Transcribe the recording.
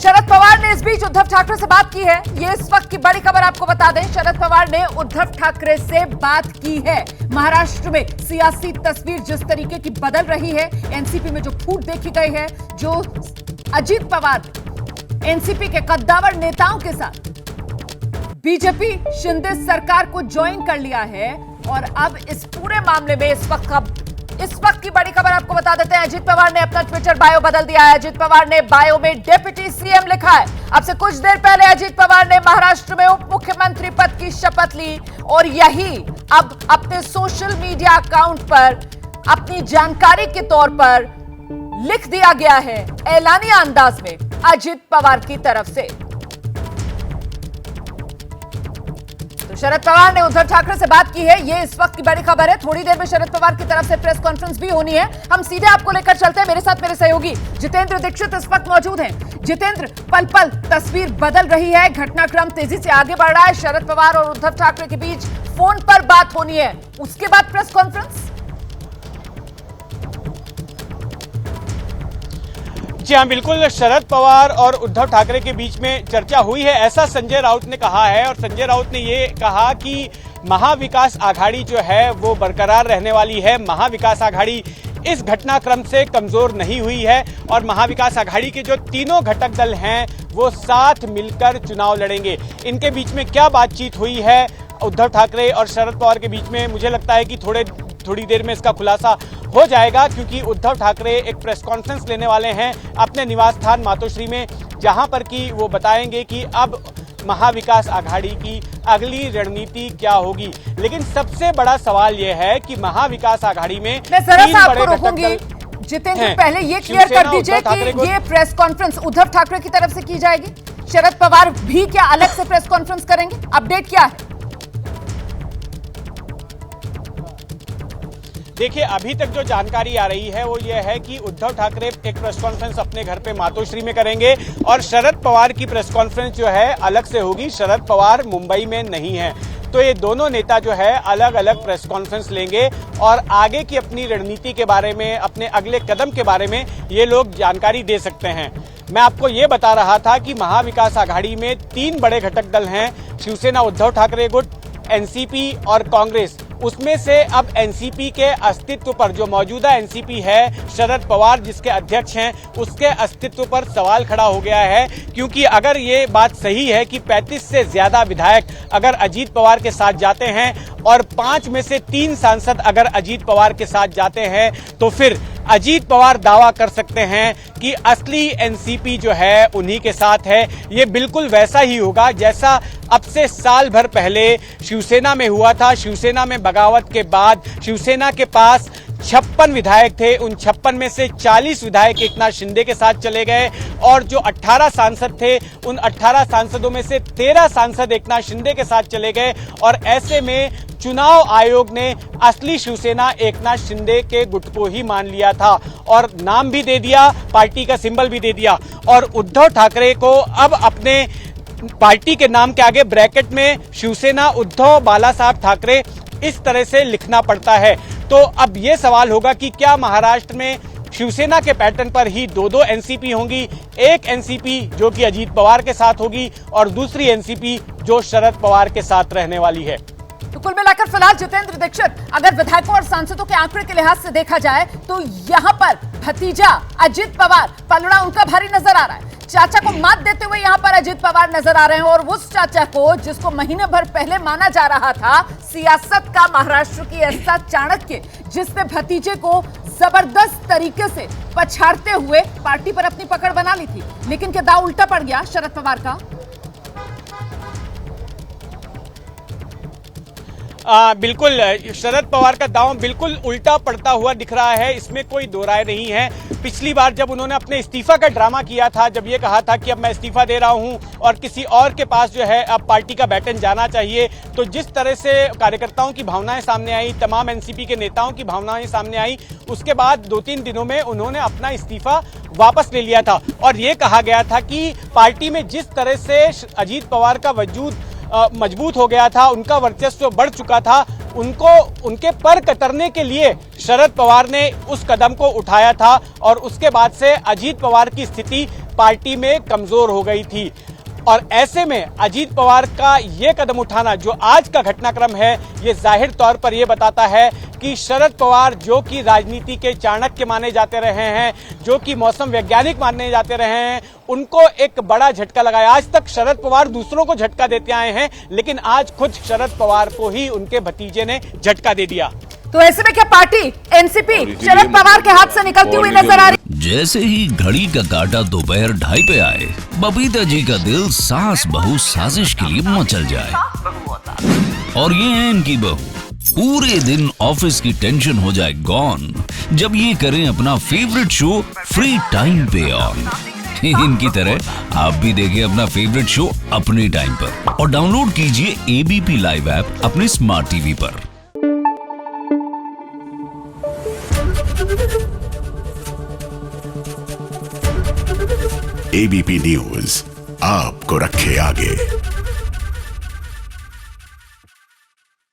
शरद पवार ने इस बीच उद्धव ठाकरे से बात की है। ये इस वक्त की बड़ी खबर आपको बता दें, शरद पवार ने उद्धव ठाकरे से बात की है। महाराष्ट्र में सियासी तस्वीर जिस तरीके की बदल रही है, एनसीपी में जो फूट देखी गई है, जो अजीत पवार एनसीपी के कद्दावर नेताओं के साथ बीजेपी शिंदे सरकार को ज्वाइन कर लिया है। और अब इस पूरे मामले में इस वक्त की बड़ी खबर आपको बता देते हैं। अजीत पवार ने अपना ट्विटर बायो बदल दिया है। अजीत पवार ने बायो में डिप्टी सीएम लिखा है। अब से कुछ देर पहले अजीत पवार ने महाराष्ट्र में उप मुख्यमंत्री पद की शपथ ली और यही अब अपने सोशल मीडिया अकाउंट पर अपनी जानकारी के तौर पर लिख दिया गया है, ऐलानिया अंदाज में अजीत पवार की तरफ से। तो शरद पवार ने उद्धव ठाकरे से बात की है, ये इस वक्त की बड़ी खबर है। थोड़ी देर में शरद पवार की तरफ से प्रेस कॉन्फ्रेंस भी होनी है। हम सीधे आपको लेकर चलते हैं। मेरे साथ मेरे सहयोगी जितेंद्र दीक्षित इस वक्त मौजूद हैं। जितेंद्र, पल पल तस्वीर बदल रही है, घटनाक्रम तेजी से आगे बढ़ रहा है। शरद पवार और उद्धव ठाकरे के बीच फोन पर बात होनी है, उसके बाद प्रेस कॉन्फ्रेंस। जी हाँ, बिल्कुल। शरद पवार और उद्धव ठाकरे के बीच में चर्चा हुई है, ऐसा संजय राउत ने कहा है। और संजय राउत ने ये कहा कि महाविकास आघाड़ी जो है वो बरकरार रहने वाली है। महाविकास आघाड़ी इस घटनाक्रम से कमजोर नहीं हुई है और महाविकास आघाड़ी के जो तीनों घटक दल हैं वो साथ मिलकर चुनाव लड़ेंगे। इनके बीच में क्या बातचीत हुई है उद्धव ठाकरे और शरद पवार के बीच में, मुझे लगता है कि थोड़ी देर में इसका खुलासा हो जाएगा, क्योंकि उद्धव ठाकरे एक प्रेस कॉन्फ्रेंस लेने वाले हैं अपने निवास स्थान मातोश्री में, जहां पर कि वो बताएंगे कि अब महाविकास आघाड़ी की अगली रणनीति क्या होगी। लेकिन सबसे बड़ा सवाल यह है कि महाविकास आघाड़ी में मैं जरा सा आपको रोकूंगी जितेंद्र, पहले ये क्लियर कर दीजिए कि ये प्रेस कॉन्फ्रेंस उद्धव ठाकरे की तरफ से की जाएगी, शरद पवार भी क्या अलग से प्रेस कॉन्फ्रेंस करेंगे? अपडेट क्या है? देखिए, अभी तक जो जानकारी आ रही है वो ये है कि उद्धव ठाकरे एक प्रेस कॉन्फ्रेंस अपने घर पे मातोश्री में करेंगे और शरद पवार की प्रेस कॉन्फ्रेंस जो है अलग से होगी। शरद पवार मुंबई में नहीं है, तो ये दोनों नेता जो है अलग अलग प्रेस कॉन्फ्रेंस लेंगे और आगे की अपनी रणनीति के बारे में, अपने अगले कदम के बारे में ये लोग जानकारी दे सकते हैं। मैं आपको ये बता रहा था कि महाविकास आघाड़ी में 3 बड़े घटक दल हैं, शिवसेना उद्धव ठाकरे गुट, एनसीपी और कांग्रेस। उसमें से अब एनसीपी के अस्तित्व पर, जो मौजूदा एनसीपी है, शरद पवार जिसके अध्यक्ष हैं, उसके अस्तित्व पर सवाल खड़ा हो गया है। क्योंकि अगर ये बात सही है कि 35 से ज्यादा विधायक अगर अजीत पवार के साथ जाते हैं और 5 में से 3 सांसद अगर अजीत पवार के साथ जाते हैं, तो फिर अजीत पवार दावा कर सकते हैं कि असली एनसीपी जो है उन्हीं के साथ है। ये बिल्कुल वैसा ही होगा जैसा अब से साल भर पहले शिवसेना में हुआ था। शिवसेना में बगावत के बाद शिवसेना के पास 56 विधायक थे, उन 56 में से 40 विधायक एकनाथ शिंदे के साथ चले गए और जो 18 सांसद थे उन 18 सांसदों में से 13 सांसद एकनाथ शिंदे के साथ चले गए। और ऐसे में चुनाव आयोग ने असली शिवसेना एकनाथ शिंदे के गुट को ही मान लिया था और नाम भी दे दिया, पार्टी का सिंबल भी दे दिया। और उद्धव ठाकरे को अब अपने पार्टी के नाम के आगे ब्रैकेट में शिवसेना उद्धव बाला साहब ठाकरे इस तरह से लिखना पड़ता है। तो अब यह सवाल होगा कि क्या महाराष्ट्र में शिवसेना के पैटर्न पर ही 2 एनसीपी होंगी, एक एनसीपी जो कि अजीत पवार के साथ होगी और दूसरी एनसीपी जो शरद पवार के साथ रहने वाली है। तो कुल मिलाकर फिलहाल जितेंद्र दीक्षित, अगर विधायकों और सांसदों के आंकड़े के लिहाज से देखा जाए तो यहां पर भतीजा अजीत पवार, पलड़ा उनका भारी नजर आ रहा है। चाचा को मात देते हुए यहां पर अजीत पवार नजर आ रहे हैं और उस चाचा को जिसको महीने भर पहले माना जा रहा था सियासत का महाराष्ट्र की ऐसा चाणक्य, जिसने भतीजे को जबरदस्त तरीके से पछाड़ते हुए पार्टी पर अपनी पकड़ बना ली थी। लेकिन क्या दांव उल्टा पड़ गया शरद पवार का? बिल्कुल, शरद पवार का दांव बिल्कुल उल्टा पड़ता हुआ दिख रहा है, इसमें कोई दो राय नहीं है। पिछली बार जब उन्होंने अपने इस्तीफा का ड्रामा किया था, जब ये कहा था कि अब मैं इस्तीफा दे रहा हूं और किसी और के पास जो है अब पार्टी का बैटन जाना चाहिए, तो जिस तरह से कार्यकर्ताओं की भावनाएं सामने आई, तमाम एनसीपी के नेताओं की भावनाएं सामने आई, उसके बाद 2-3 दिनों में उन्होंने अपना इस्तीफा वापस ले लिया था और ये कहा गया था कि पार्टी में जिस तरह से अजीत पवार का वजूद मजबूत हो गया था, उनका वर्चस्व बढ़ चुका था, उनके पर कतरने के लिए शरद पवार ने उस कदम को उठाया था और उसके बाद से अजीत पवार की स्थिति पार्टी में कमजोर हो गई थी। और ऐसे में अजीत पवार का ये कदम उठाना जो आज का घटनाक्रम है, ये जाहिर तौर पर यह बताता है कि शरद पवार जो कि राजनीति के चाणक्य माने जाते रहे हैं, जो कि मौसम वैज्ञानिक माने जाते रहे हैं, उनको एक बड़ा झटका लगा है। आज तक शरद पवार दूसरों को झटका देते आए हैं, लेकिन आज खुद शरद पवार को ही उनके भतीजे ने झटका दे दिया। तो ऐसे में क्या पार्टी एनसीपी शरद पवार के हाथ से निकलती हुई नजर आ रही? जैसे ही घड़ी का काटा दोपहर 2:30 पे आए, बबीता जी का दिल सास बहू साजिश के लिए मचल जाए। और ये है इनकी बहू, पूरे दिन ऑफिस की टेंशन हो जाए गॉन जब ये करें अपना फेवरेट शो फ्री टाइम पे ऑन। इनकी तरह आप भी देखिए अपना फेवरेट शो अपने टाइम पर और डाउनलोड कीजिए एबीपी लाइव ऐप अपने स्मार्ट टीवी पर। एबीपी न्यूज आपको रखे आगे।